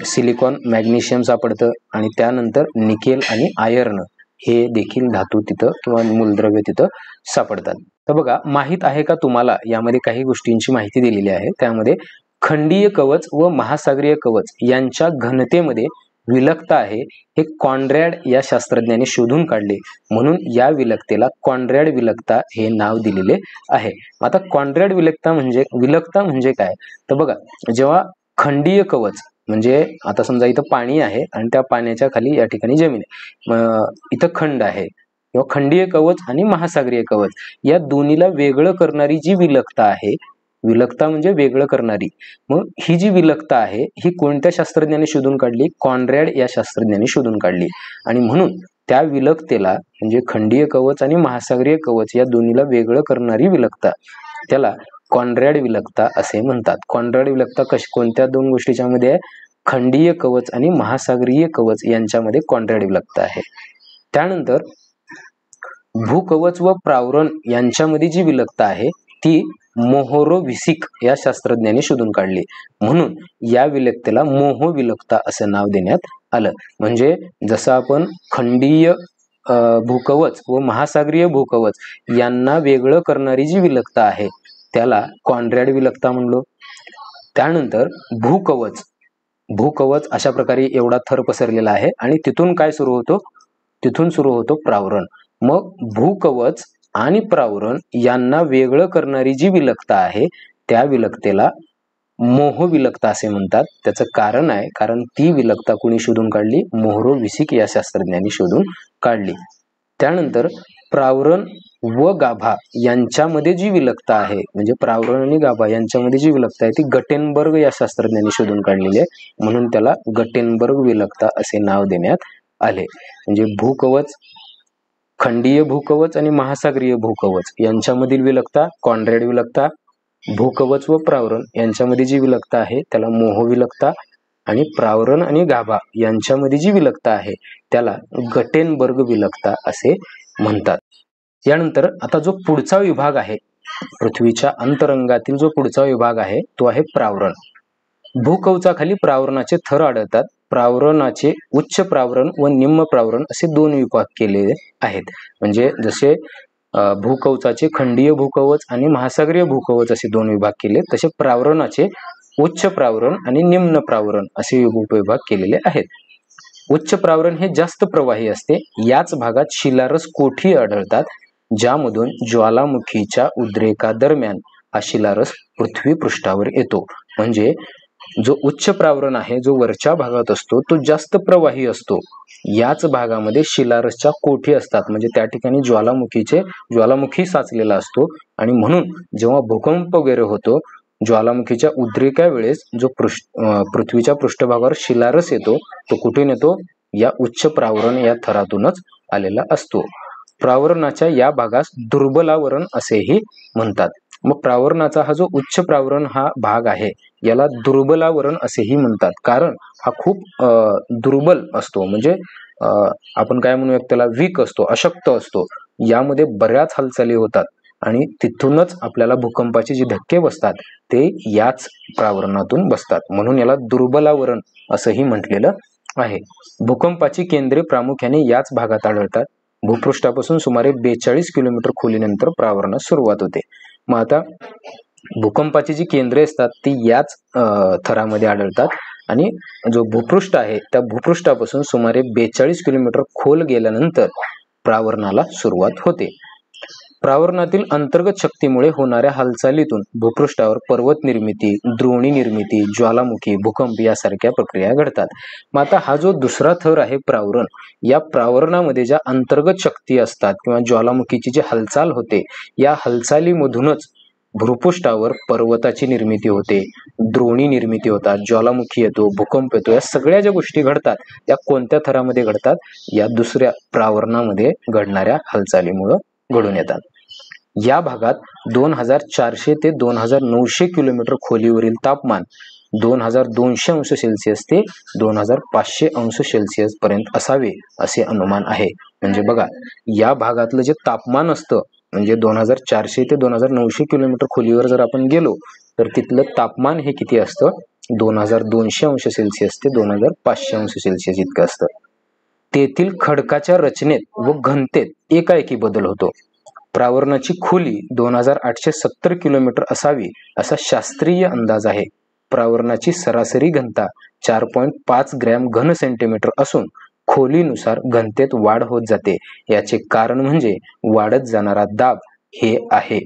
Speaker 1: सिलिकॉन मॅग्नेशियम सापडतं आणि त्यानंतर निकेल आणि आयर्न हे देखील धातू तिथं किंवा मूलद्रव्य तिथं सापडतात. तर बघा, माहित आहे का तुम्हाला, यामध्ये काही गोष्टींची माहिती दिलेली आहे. त्यामध्ये खंडीय कवच व महासागरीय कवच यांच्या घनतेमध्ये विलकता आहे हे कॉन्रॅड या शास्त्रज्ञाने शोधून काढले, म्हणून या विलकतेला कॉन्रॅड विलकता हे नाव दिलेले आहे. आता कॉन्रॅड विलकता म्हणजे काय, तर बघा, जेव्हा खंडीय कवच म्हणजे आता समजा इथं पाणी आहे आणि त्या पाण्याच्या खाली या ठिकाणी जमीन आहे, इथं खंड आहे, किंवा खंडीय कवच आणि महासागरीय कवच या दोन्हीला वेगळं करणारी जी विलकता आहे, विलकता म्हणजे वेगळं करणारी, मग ही जी विलकता आहे ही कोणत्या शास्त्रज्ञाने शोधून काढली, कॉन्रॅड या शास्त्रज्ञाने शोधून काढली. आणि म्हणून त्या विलकतेला म्हणजे खंडीय कवच आणि महासागरीय कवच या दोन्हीला वेगळं करणारी विलकता त्याला कॉन्रॅड विलकता असे म्हणतात. कॉन्रॅड विलकता कोणत्या दोन गोष्टीच्या मध्ये आहे, खंडीय कवच आणि महासागरीय कवच यांच्यामध्ये कॉन्रॅड विलकता आहे. त्यानंतर भूकवच व प्रावरण यांच्यामध्ये जी विलकता आहे ती मोहोरोव्हिसिक या शास्त्रज्ञाने शोधून काढली, म्हणून या विलकतेला मोहो विलकता असे नाव देण्यात आलं. म्हणजे जसं आपण खंडीय भूकवच व महासागरीय भूकवच यांना वेगळं करणारी जी विलकता आहे त्याला कॉन्रॅड विलकता म्हणलो. त्यानंतर भूकवच अशा प्रकारे एवढा थर पसरलेला आहे आणि तिथून काय सुरू होतो, तिथून सुरू होतो प्रावरण. मग भूकवच आणि प्रावरण यांना वेगळं करणारी जी विलकता आहे त्या विलकतेला मोह विलकता असे म्हणतात. त्याचं कारण आहे, कारण ती विलकता कोणी शोधून काढली, मोहोरोव्हिसिक या शास्त्रज्ञांनी शोधून काढली. त्यानंतर प्रावरण व गाभा यांच्यामध्ये जी विलकता आहे, म्हणजे प्रावरण आणि गाभा यांच्यामध्ये जी विलकता आहे ती गटेनबर्ग या शास्त्रज्ञांनी शोधून काढलेली आहे, म्हणून त्याला गटेनबर्ग विलकता असे नाव देण्यात आले. म्हणजे भूकवच, खंडीय भूकवच आणि महासागरीय भूकवच यांच्यामधील विलकता कॉन्रॅड विलकता, भूकवच व प्रावरण यांच्यामध्ये जी विलकता आहे त्याला मोह विलकता आणि प्रावरण आणि गाभा यांच्यामध्ये जी विलकता आहे त्याला गटेनबर्ग विलकता असे म्हणतात. यानंतर आता जो पुढचा विभाग आहे, पृथ्वीच्या अंतरंगातील जो पुढचा विभाग आहे तो आहे प्रावरण. भूकवचाखाली प्रावरणाचे थर आढळतात. प्रावरणाचे उच्च प्रावरण व निम्न प्रावरण असे दोन विभाग केलेले आहेत. म्हणजे जसे भूकवचाचे खंडीय भूकवच आणि महासागरीय भूकवच असे दोन विभाग केले, तसे प्रावरणाचे उच्च प्रावरण आणि निम्न प्रावरण असे उपविभाग केलेले आहेत. उच्च प्रावरण हे जास्त प्रवाही असते. याच भागात शिलारस कोठी आढळतात, ज्यामधून ज्वालामुखीच्या उद्रेकादरम्यान हा शिलारस पृथ्वी पृष्ठावर येतो. म्हणजे जो उच्च प्रावरण आहे, जो वरच्या भागात असतो, तो जास्त प्रवाही असतो. याच भागामध्ये शिलारसच्या कोठी असतात, म्हणजे त्या ठिकाणी ज्वालामुखी साचलेला असतो आणि म्हणून जेव्हा भूकंप वगैरे होतो, ज्वालामुखीच्या उद्रेका वेळेस जो पृथ्वीच्या पृष्ठभागावर शिलारस येतो तो कुठून येतो, या उच्च प्रावरण या थरातूनच आलेला असतो. प्रावरणाच्या या भागास दुर्बलावरण असेही म्हणतात. मग प्रावरणाचा हा जो उच्च प्रावरण हा भाग आहे याला दुर्बलावरण असेही म्हणतात, कारण हा खूप दुर्बल असतो. म्हणजे आपण काय म्हणूया त्याला, वीक असतो, अशक्त असतो. यामध्ये बऱ्याच हालचाली होतात आणि तिथूनच आपल्याला भूकंपाचे जे धक्के बसतात ते याच प्रावरणातून बसतात, म्हणून याला दुर्बलावरण असंही म्हटलेलं आहे. भूकंपाची केंद्रे प्रामुख्याने याच भागात आढळतात. भूपृष्ठापासून सुमारे 42 किलोमीटर खोलीनंतर प्रावरणास सुरुवात होते. मग आता भूकंपाची जी केंद्रे असतात ती याच थरामध्ये आढळतात आणि जो भूपृष्ठ आहे त्या भूपृष्ठापासून सुमारे 42 किलोमीटर खोल गेल्यानंतर प्रावर्णाला सुरुवात होते. प्रावर्णातील अंतर्गत शक्तीमुळे होणाऱ्या हालचालीतून भूपृष्ठावर पर्वत निर्मिती, द्रोणी निर्मिती, ज्वालामुखी, भूकंप यासारख्या प्रक्रिया घडतात. मग आता हा जो दुसरा थर आहे प्रावरण, या प्रावरणामध्ये ज्या अंतर्गत शक्ती असतात किंवा ज्वालामुखीची जी हालचाल होते, या हालचालीमधूनच भूपृष्ठावर पर्वताची निर्मिती होते, द्रोणी निर्मिती होतात, ज्वालामुखी येतो, भूकंप येतो. या सगळ्या ज्या गोष्टी घडतात त्या कोणत्या थरामध्ये घडतात? या दुसऱ्या प्रावरणामध्ये घडणाऱ्या हालचालीमुळे घडून येतात. या भागात 2400 ते 2900 किलोमीटर खोलीवरील तापमान 2200 अंश सेल्सिअस ते 2500 अंश सेल्सिअस पर्यंत असावे असे अनुमान आहे. म्हणजे बघा, या भागातलं जे तापमान असतं म्हणजे 2400 ते 2900 किलोमीटर खोलीवर जर आपण गेलो तर तिथलं तापमान हे किती असतं? 2200 अंश सेल्सिअस ते 2500 अंश सेल्सिअस इतकं असतं. तेथील खडकाच्या रचनेत व घनतेत एकाएकी बदल होतो. प्रावरणाची खोली 2870 किलोमीटर असावी असा शास्त्रीय अंदाज आहे. प्रावरणाची सरासरी घनता 4.5 ग्रॅम घन सेंटीमीटर असून खोलीनुसार घनतेत वाढ होत जाते. याचे कारण म्हणजे वाढत जाणारा दाब हे आहे.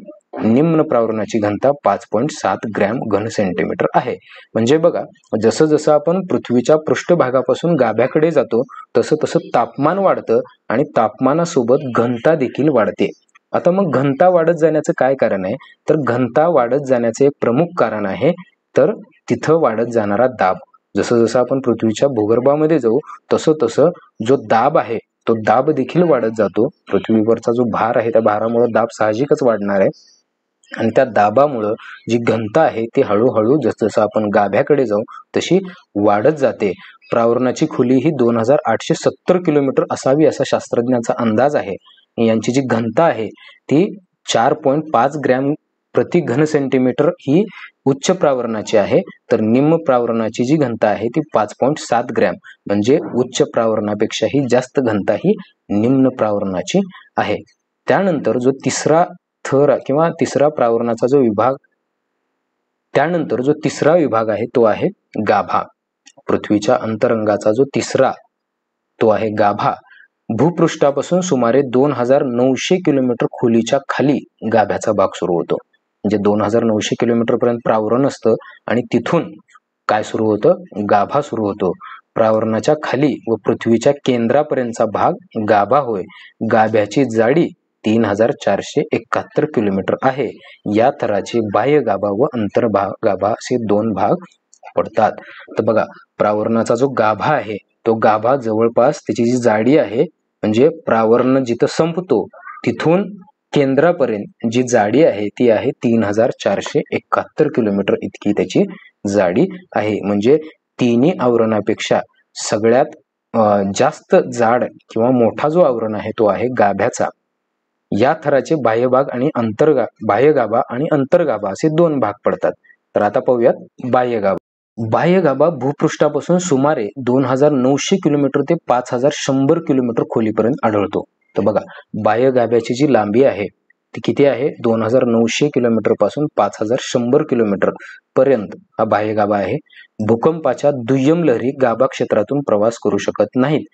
Speaker 1: निम्न प्रावरणाची घनता 5.7 ग्रॅम घन सेंटीमीटर आहे. म्हणजे बघा, जसं जसं आपण पृथ्वीच्या पृष्ठभागापासून गाभ्याकडे जातो तसं तसं तापमान वाढतं आणि तापमानासोबत घनता देखील वाढते. आता मग घनता वाढत जाण्याचं काय कारण आहे? तर घनता वाढत जाण्याचे एक प्रमुख कारण आहे तर तिथं वाढत जाणारा दाब. जसं जसं आपण पृथ्वीच्या भूगर्भामध्ये जाऊ तसं तसं जो दाब आहे तो दाब देखील वाढत जातो. पृथ्वीवरचा जो भार आहे त्या भारामुळे दाब साहजिकच वाढणार आहे आणि त्या दाबामुळं जी घनता आहे ती हळूहळू जसं जसं आपण गाभ्याकडे जाऊ तशी वाढत जाते. प्रावरणाची खोली ही 2870 किलोमीटर असावी असा शास्त्रज्ञांचा अंदाज आहे. यांची जी घनता आहे ती 4.5 ग्रॅम प्रति घन सेंटीमीटर ही उच्च प्रावरणाची आहे, तर निम्न प्रावरणाची जी घनता आहे ती 5.7 ग्रॅम, म्हणजे उच्च प्रावरणापेक्षाही जास्त घनता ही निम्न प्रावरणाची आहे. त्यानंतर जो तिसरा थर किंवा तिसरा प्रावरणाचा जो विभाग, त्यानंतर जो तिसरा विभाग आहे तो आहे गाभा. पृथ्वीच्या अंतरंगाचा जो तिसरा तो आहे गाभा. भूपृष्ठापासून सुमारे 2900 किलोमीटर खोलीच्या खाली गाभ्याचा भाग सुरू होतो. म्हणजे 2900 किलोमीटर पर्यंत प्रावरण असतं आणि तिथून काय सुरू होतं? गाभा सुरू होतो. प्रावरणाच्या खाली व पृथ्वीच्या केंद्रापर्यंतचा भाग गाभा होय. गाभ्याची जाडी 3471 किलोमीटर आहे. या थराचे बाह्य गाभा व अंतर्गाभा असे दोन भाग पडतात. तर बघा, प्रावरणाचा जो गाभा आहे तो गाभा जवळपास त्याची जी जाडी आहे म्हणजे प्रावरण जिथं संपतो तिथून केंद्रापर्यंत जी जाडी आहे ती आहे 3471 किलोमीटर इतकी त्याची जाडी आहे. म्हणजे तिन्ही आवरणापेक्षा सगळ्यात जास्त जाड किंवा मोठा जो आवरण आहे तो आहे गाभ्याचा. या थराचे बाह्यभाग आणि बाह्यगाभा आणि अंतर्गाभा असे दोन भाग पडतात. तर आता पाहूयात बाह्यगाभा. बाह्यगाभा भूपृष्ठापासून सुमारे 2900 किलोमीटर ते 5100 किलोमीटर खोलीपर्यंत आढळतो. तर बघा, बाह्यगाभ्याची जी लांबी आहे ती किती आहे? 2900 किलोमीटर पासून 5100 किलोमीटर पर्यंत हा बाह्यगाभा आहे. भूकंपाच्या दुय्यम लहरी गाभा क्षेत्रातून प्रवास करू शकत नाहीत,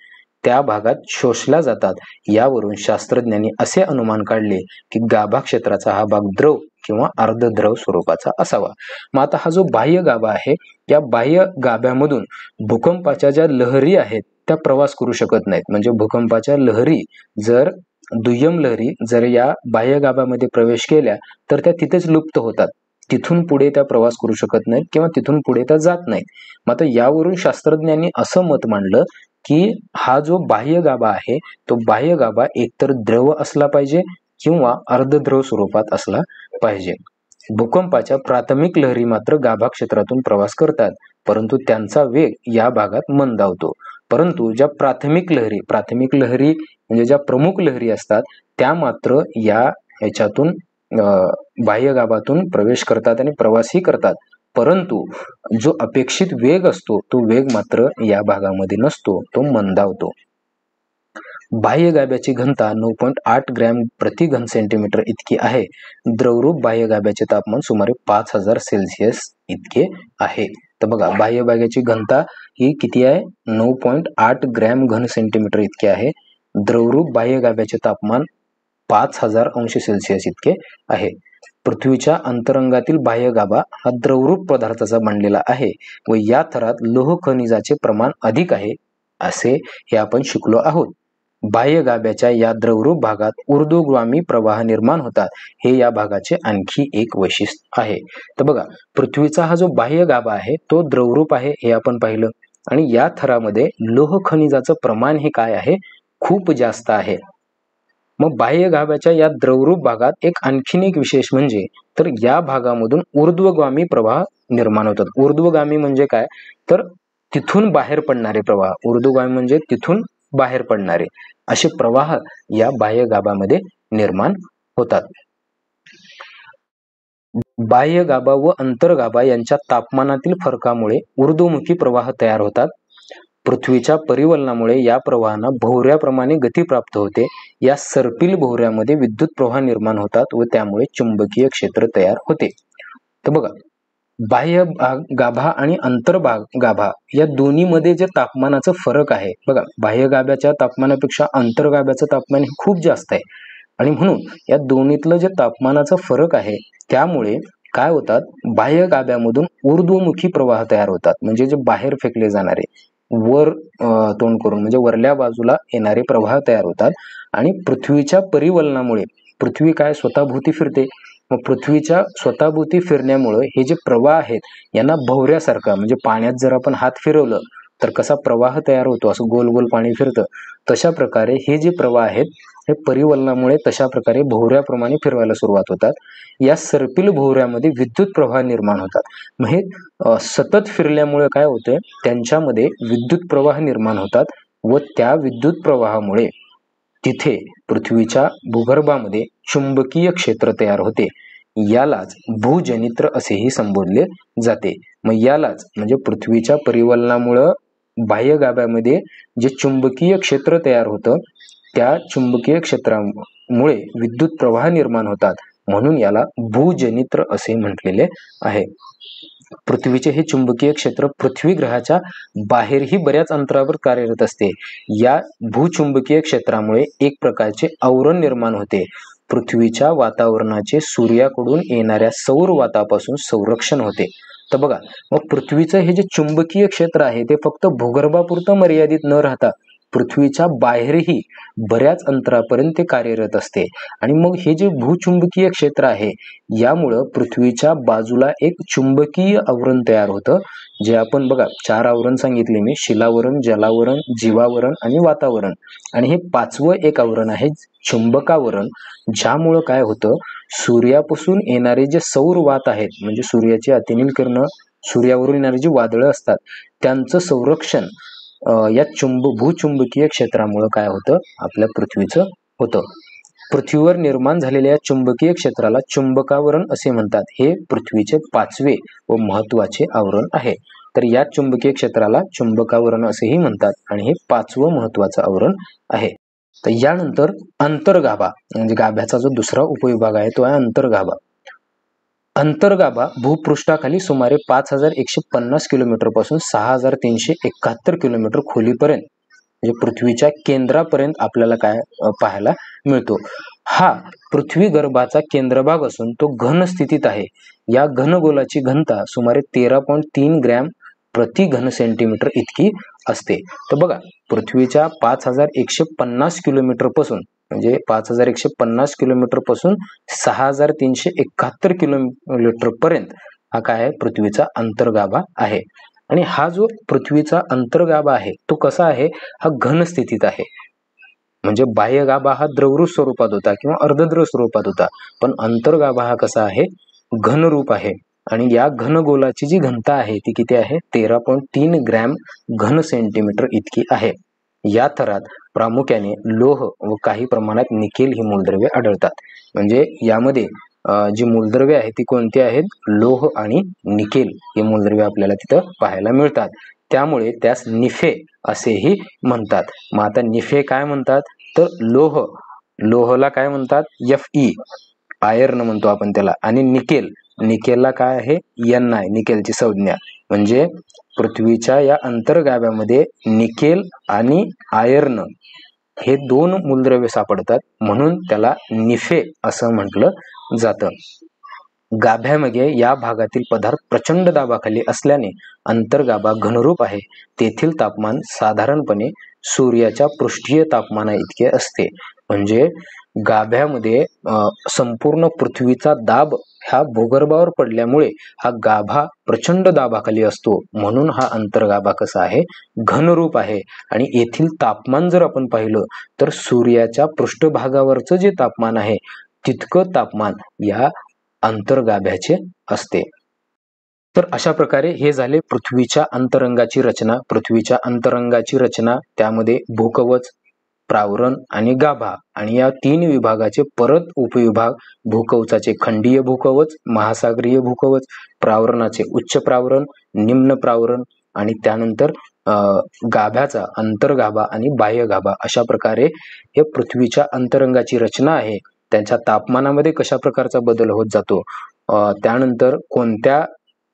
Speaker 1: त्या भागात शोषल्या जातात. यावरून शास्त्रज्ञांनी असे अनुमान काढले की गाभा क्षेत्राचा हा भाग द्रव किंवा अर्धद्रव स्वरूपाचा असावा. मग आता हा जो बाह्य गाभा आहे या बाह्य गाभ्यामधून भूकंपाच्या ज्या लहरी आहेत त्या प्रवास करू शकत नाहीत. म्हणजे भूकंपाच्या लहरी जर दुय्यम लहरी जर या बाह्य गाभ्यामध्ये प्रवेश केल्या तर त्या तिथेच लुप्त होतात. तिथून पुढे त्या प्रवास करू शकत नाहीत किंवा तिथून पुढे त्या जात नाहीत. मग आता यावरून शास्त्रज्ञांनी असं मत मांडलं की हा जो बाह्य गाभा आहे तो बाह्य गाभा एकतर द्रव असला पाहिजे किंवा अर्धद्रव स्वरूपात असला पाहिजे. भूकंपाच्या प्राथमिक लहरी मात्र गाभा क्षेत्रातून प्रवास करतात, परंतु त्यांचा वेग या भागात मंदावतो. परंतु ज्या प्राथमिक लहरी म्हणजे ज्या प्रमुख लहरी असतात त्या मात्र या ह्याच्यातून बाह्य गाभातून प्रवेश करतात आणि प्रवासही करतात, परंतु जो अपेक्षित वेग असतो तो वेग मात्र या भागामध्ये नसतो, तो मंदावतो. बाह्य गाभ्याची घनता 9.8 ग्रॅम प्रति घन सेंटीमीटर इतकी आहे. द्रवरूप बाह्य गाभ्याचे तापमान सुमारे 5000 सेल्सिअस इतके आहे. तर बघा, बाह्य गाभ्याची घनता ही किती आहे? 9.8 ग्रॅम घन सेंटीमीटर इतके आहे. द्रवरूप बाह्य गाभ्याचे तापमान 5000 अंश सेल्सिअस इतके आहे. पृथ्वीच्या अंतरंगातील बाह्य गाभा हा द्रवरूप पदार्थाचा बनलेला आहे व या थरात लोह खनिजाचे प्रमाण अधिक आहे असे हे आपण शिकलो आहोत. बाह्य गाभ्याच्या या द्रवरूप भागात ऊर्ध्वगामी प्रवाह निर्माण होतात, हे या भागाचे आणखी एक वैशिष्ट्य आहे. तर बघा, पृथ्वीचा हा जो बाह्य गाभा आहे तो द्रवरूप आहे हे आपण पाहिलं, आणि या थरामध्ये लोह खनिजाचं प्रमाण हे काय आहे? खूप जास्त आहे. मग बाह्य गाभ्याच्या या द्रवरूप भागात आणखीन एक विशेष म्हणजे तर या भागामधून ऊर्ध्वगामी प्रवाह निर्माण होतात. ऊर्ध्वगामी म्हणजे काय? तर तिथून बाहेर पडणारे प्रवाह. ऊर्ध्वगामी म्हणजे तिथून बाहेर पडणारे असे प्रवाह या बाह्य गाभामध्ये निर्माण होतात. बाह्य गाभा व अंतर्गाभा यांच्या तापमानातील फरकामुळे ऊर्ध्वमुखी प्रवाह तयार होतात. पृथ्वीच्या परिवलनामुळे या प्रवाहांना भोवऱ्याप्रमाणे गती प्राप्त होते. या सर्पिल भोवऱ्यामध्ये विद्युत प्रवाह निर्माण होतात व त्यामुळे चुंबकीय क्षेत्र तयार होते. तर बघा, बाह्य गाभा आणि अंतर्भाग गाभा या दोन्हीमध्ये जे तापमानाचा फरक आहे, बघा, बाह्य गाभ्याच्या तापमानापेक्षा अंतर्गाभ्याचं तापमान हे खूप जास्त आहे, आणि म्हणून या दोन्हीतलं जे तापमानाचा फरक आहे त्यामुळे काय होतात? बाह्य गाभ्यामधून ऊर्ध्वमुखी प्रवाह तयार होतात, म्हणजे जे बाहेर फेकले जाणारे वर तोंड करून म्हणजे वरल्या बाजूला येणारे प्रवाह तयार होतात. आणि पृथ्वीच्या परिवलनामुळे पृथ्वी काय स्वतःभोवती फिरते, मग पृथ्वीच्या स्वतःभोवती फिरण्यामुळे हे जे प्रवाह आहेत यांना भोवऱ्यासारखा, म्हणजे पाण्यात जर आपण हात फिरवलं तर कसा प्रवाह तयार होतो, असं गोल गोल पाणी फिरतं, तशा प्रकारे हे जे प्रवाह आहेत हे परिवलनामुळे तशा प्रकारे भोवऱ्याप्रमाणे फिरवायला सुरुवात होतात. या सर्पिल भोवऱ्यामध्ये विद्युत प्रवाह निर्माण होतात. मग हे सतत फिरल्यामुळे काय होते? त्यांच्यामध्ये विद्युत प्रवाह निर्माण होतात व त्या विद्युत प्रवाहामुळे तिथे पृथ्वीच्या भूगर्भामध्ये चुंबकीय क्षेत्र तयार होते. यालाच भूजनित्र असेही संबोधले जाते. मग यालाच म्हणजे पृथ्वीच्या परिवलनामुळे बाह्य गाभ्यामध्ये जे चुंबकीय क्षेत्र तयार होतं त्या चुंबकीय क्षेत्रामुळे विद्युत प्रवाह निर्माण होतात, म्हणून याला भूजनित्र असे म्हटलेले आहे. पृथ्वीचे हे चुंबकीय क्षेत्र पृथ्वी ग्रहाच्या बाहेरही बऱ्याच अंतरावर कार्यरत असते. या भूचुंबकीय क्षेत्रामुळे एक प्रकारचे आवरण निर्माण होते. पृथ्वीच्या वातावरणाचे सूर्याकडून येणाऱ्या सौर वातापासून संरक्षण होते. तर बघा, मग पृथ्वीचं हे जे चुंबकीय क्षेत्र आहे ते फक्त भूगर्भापुरतं मर्यादित न राहता पृथ्वीच्या बाहेरही बऱ्याच अंतरापर्यंत ते कार्यरत असते. आणि मग हे जे भूचुंबकीय क्षेत्र आहे यामुळं पृथ्वीच्या बाजूला एक चुंबकीय आवरण तयार होतं, जे आपण बघा 4 आवरण सांगितले मी: शिलावरण, जलावरण, जीवावरण आणि वातावरण. आणि हे 5वं एक आवरण आहे चुंबकावरण, ज्यामुळं काय होतं? सूर्यापासून येणारे जे सौर वात आहेत, म्हणजे सूर्याची अतिनील किरणं, सूर्यावरून येणारी जी वादळं असतात त्यांचं संरक्षण या भूचुंबकीय क्षेत्रामुळे काय होतं? आपल्या पृथ्वीचं होतं. पृथ्वीवर निर्माण झालेल्या चुंबकीय क्षेत्राला चुंबकावरण असे म्हणतात. हे पृथ्वीचे 5वे व महत्वाचे आवरण आहे. तर या चुंबकीय क्षेत्राला चुंबकावरण असेही म्हणतात आणि हे 5वं महत्वाचं आवरण आहे. तर यानंतर अंतर्गाभा, म्हणजे गाभ्याचा जो दुसरा उपविभाग आहे तो आहे अंतर्गाभा. अंतर्गाभा भूपृष्ठाखाली सुमारे 5150 किलोमीटर पासून 6371 किलोमीटर खोलीपर्यंत, म्हणजे पृथ्वीच्या केंद्रापर्यंत आपल्याला काय पाहायला मिळतो. हा पृथ्वी गर्भाचा केंद्रभाग असून तो घन स्थितीत आहे. या घनगोलाची घनता सुमारे 13.3 ग्रॅम प्रति घन सेंटीमीटर इतकी असते. तर बघा, पृथ्वीच्या 5150 किलोमीटर पासून, म्हणजे 5150 किलोमीटर पासून 6371 किलोमीटर पर्यंत हा काय आहे? पृथ्वीचा अंतर्गाभा आहे. आणि हा जो पृथ्वीचा अंतर्गाभा आहे तो कसा आहे? हा घन स्थितीत आहे. म्हणजे बाह्य गाभा हा द्रवरूप स्वरूपात होता किंवा अर्धद्रव स्वरूपात होता, पण अंतर्गाभा हा कसा आहे? घनरूप आहे. आणि या घनगोलाची जी घनता आहे ती किती आहे? 13.3 ग्रॅम घन सेंटीमीटर इतकी आहे. या थरात प्रामुख्याने लोह व काही प्रमाणात निकेल ही मूलद्रव्ये आढळतात. म्हणजे यामध्ये जी मूलद्रव्ये आहेत ती कोणती आहेत? लोह आणि निकेल ही मूलद्रव्ये आपल्याला तिथं पाहायला मिळतात. त्यामुळे त्यास निफे असेही म्हणतात. मग आता निफे काय म्हणतात? तर लोहला काय म्हणतात? Fe, आयर्न म्हणतो आपण त्याला. आणि निकेलला काय आहे? Ni, निकेलची संज्ञा. म्हणजे पृथ्वीच्या या अंतर्गाभ्यामध्ये निकेल आणि आयर्न हे 2 मूलद्रव्य सापडतात, म्हणून त्याला निफे असं म्हटलं जातं. गाभ्यामध्ये या भागातील पदार्थ प्रचंड दाबाखाली असल्याने अंतर्गाभा घनरूप आहे. तेथील तापमान साधारणपणे सूर्याच्या पृष्ठीय तापमाना इतके असते. म्हणजे गाभ्यामध्ये संपूर्ण पृथ्वीचा दाब ह्या भूगर्भावर पडल्यामुळे हा गाभा प्रचंड दाबाखाली असतो, म्हणून हा अंतर्गाभा कसा आहे? घनरूप आहे. आणि येथील तापमान जर आपण पाहिलं तर सूर्याच्या पृष्ठभागावरचं जे तापमान आहे तितकं तापमान या अंतर्गाभ्याचे असते. तर अशा प्रकारे हे झाले पृथ्वीच्या अंतरंगाची रचना. पृथ्वीच्या अंतरंगाची रचना त्यामध्ये भूकवच, प्रावरण आणि गाभा, आणि या 3 विभागाचे परत उपविभाग. भूकवचाचे खंडीय भूकवच, महासागरीय भूकवच, प्रावरणाचे उच्च प्रावरण, निम्न प्रावरण, आणि त्यानंतर गाभ्याचा अंतर्गाभा आणि बाह्य गाभा. अशा प्रकारे हे पृथ्वीच्या अंतरंगाची रचना आहे. त्यांच्या तापमानामध्ये कशा प्रकारचा बदल होत जातो, त्यानंतर कोणत्या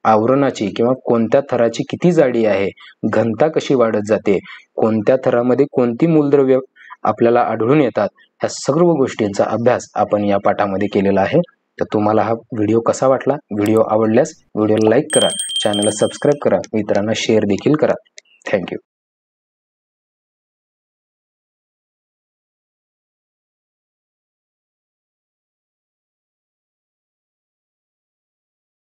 Speaker 1: आवरणाची किंवा कोणत्या थराची किती जाडी आहे, घनता कशी वाढत जाते, कोणत्या थरामध्ये कोणती मूलद्रव्य आपल्याला आढळून येतात, ह्या सर्व गोष्टींचा अभ्यास आपण या पाठामध्ये केलेला आहे. तर तुम्हाला हा व्हिडिओ कसा वाटला? व्हिडिओ आवडल्यास व्हिडिओला लाईक करा, चॅनलला सबस्क्राईब करा, मित्रांना शेअर देखील करा. थँक्यू.